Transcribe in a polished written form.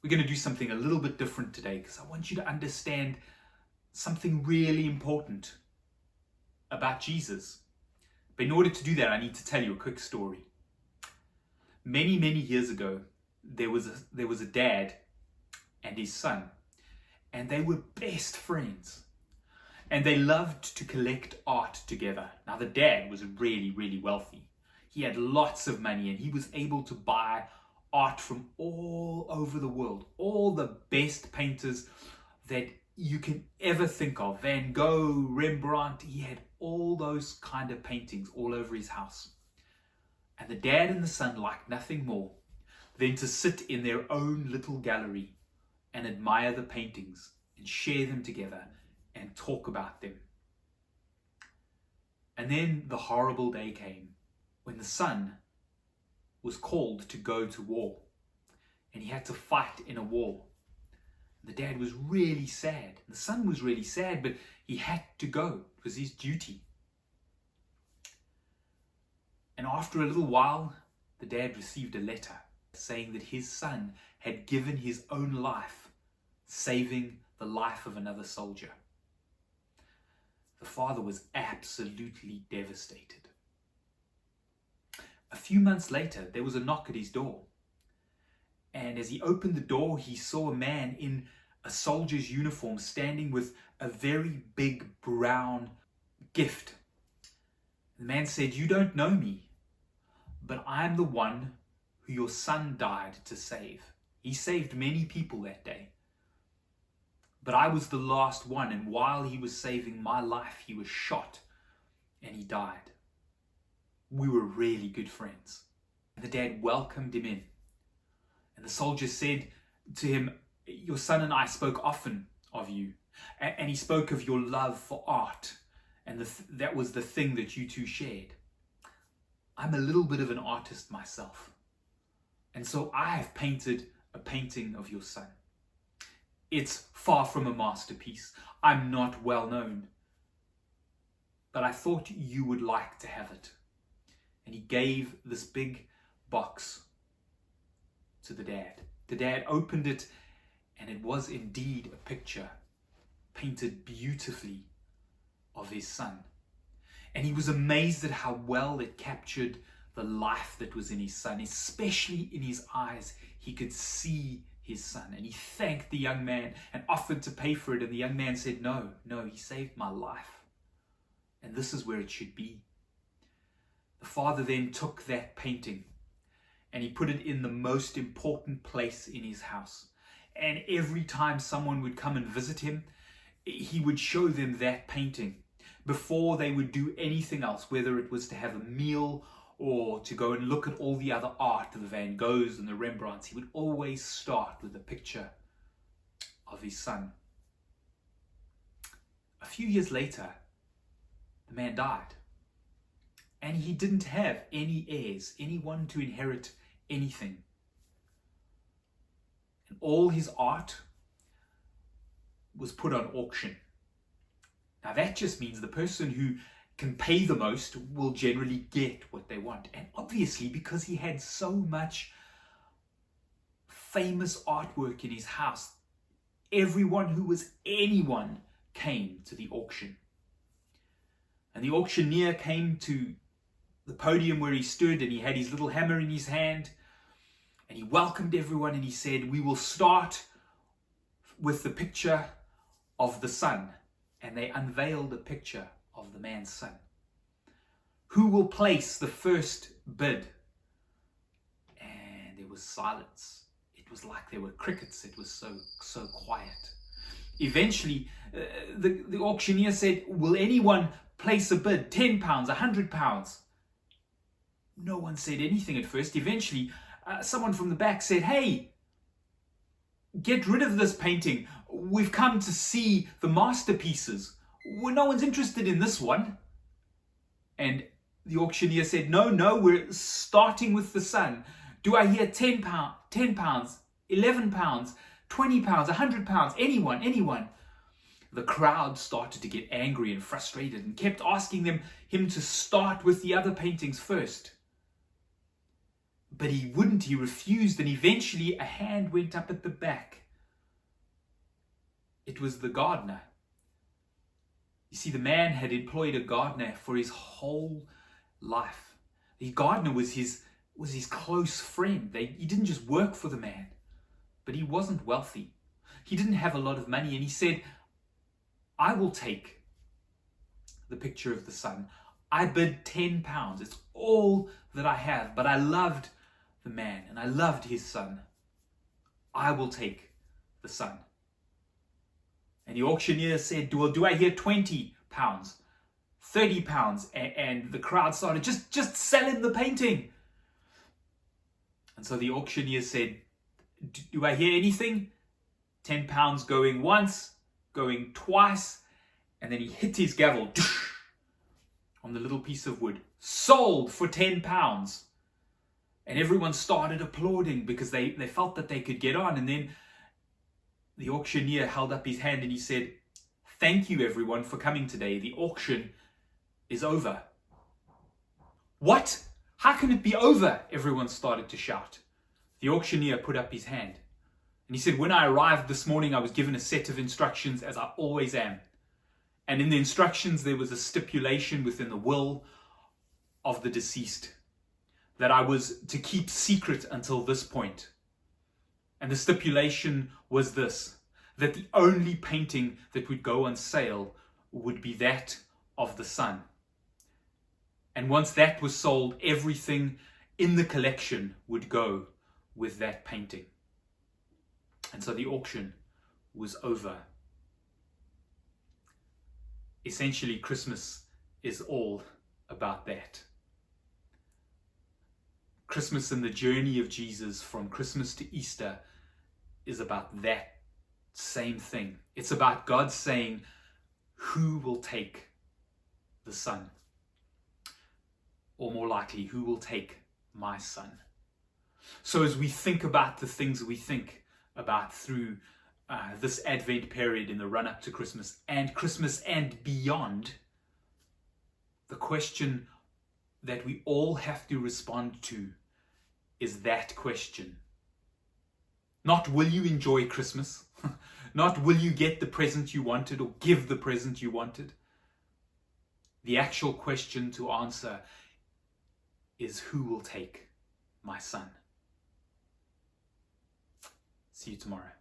We're going to do something a little bit different today because I want you to understand something really important about Jesus. But in order to do that, I need to tell you a quick story. Many, many years ago, there was a dad and his son, and they were best friends. And they loved to collect art together. Now, the dad was really, really wealthy. He had lots of money and he was able to buy art from all over the world. All the best painters that you can ever think of. Van Gogh, Rembrandt, he had all those kind of paintings all over his house. And the dad and the son liked nothing more than to sit in their own little gallery and admire the paintings and share them together and talk about them. And then the horrible day came when the son was called to go to war and he had to fight in a war. The dad was really sad. The son was really sad, but he had to go. It was his duty. And after a little while, the dad received a letter saying that his son had given his own life, saving the life of another soldier. The father was absolutely devastated. A few months later, there was a knock at his door. And as he opened the door, he saw a man in a soldier's uniform standing with a very big brown gift. The man said, "You don't know me, but I'm the one who your son died to save. He saved many people that day. But I was the last one, and while he was saving my life, he was shot and he died. We were really good friends." And the dad welcomed him in. And the soldier said to him, "Your son and I spoke often of you." And he spoke of your love for art. And that was the thing that you two shared. "I'm a little bit of an artist myself. And so I have painted a painting of your son. It's far from a masterpiece. I'm not well known. But I thought you would like to have it." And he gave this big box to the dad. The dad opened it, and it was indeed a picture painted beautifully of his son. And he was amazed at how well it captured the life that was in his son, especially in his eyes. He could see his son, and he thanked the young man and offered to pay for it. And the young man said, no, he saved my life, and this is where it should be." The father then took that painting and he put it in the most important place in his house. And every time someone would come and visit him, he would show them that painting before they would do anything else, whether it was to have a meal or to go and look at all the other art, the Van Goghs and the Rembrandts. He would always start with a picture of his son. A few years later, the man died. And he didn't have any heirs, anyone to inherit anything. And all his art was put on auction. Now that just means the person who can pay the most will generally get what they want. And obviously, because he had so much famous artwork in his house, everyone who was anyone came to the auction. And the auctioneer came to the podium where he stood, and he had his little hammer in his hand, and he welcomed everyone, and he said, "We will start with the picture of the son." And they unveiled a picture of the man's son. "Who will place the first bid?" And there was silence. It was like there were crickets. It was so quiet. Eventually, the auctioneer said, "Will anyone place a bid? £10, £100? No one said anything at first. Eventually, someone from the back said, "Hey, get rid of this painting. We've come to see the masterpieces. Well, no one's interested in this one." And the auctioneer said, No, we're starting with the son. Do I hear £10, £11, £20, £100? Anyone? The crowd started to get angry and frustrated and kept asking him to start with the other paintings first. But he wouldn't, he refused, and eventually a hand went up at the back. It was the gardener. You see, the man had employed a gardener for his whole life. The gardener was his close friend. He didn't just work for the man, but he wasn't wealthy. He didn't have a lot of money, and he said, I will take the picture of the son. I bid £10. It's all that I have, but I loved the man and I loved his son. I will take the son. And the auctioneer said, well, do I hear £20, £30? And the crowd started, just sell him the painting. And so the auctioneer said, do I hear anything? £10 going once, going twice. And then he hit his gavel on the little piece of wood. Sold for £10. And everyone started applauding because they felt that they could get on. And then the auctioneer held up his hand and he said, thank you everyone for coming today. The auction is over. What? How can it be over? Everyone started to shout. The auctioneer put up his hand and he said, when I arrived this morning, I was given a set of instructions, as I always am. And in the instructions, there was a stipulation within the will of the deceased that I was to keep secret until this point. And the stipulation was this, that the only painting that would go on sale would be that of the son. And once that was sold, everything in the collection would go with that painting. And so the auction was over. Essentially, Christmas is all about that. Christmas and the journey of Jesus from Christmas to Easter is about that same thing. It's about God saying, who will take the son? Or more likely, who will take my son? So as we think about the things we think about through this Advent period in the run-up to Christmas and beyond, the question that we all have to respond to is that question. Not will you enjoy Christmas? Not will you get the present you wanted or give the present you wanted? The actual question to answer is, who will take my son? See you tomorrow.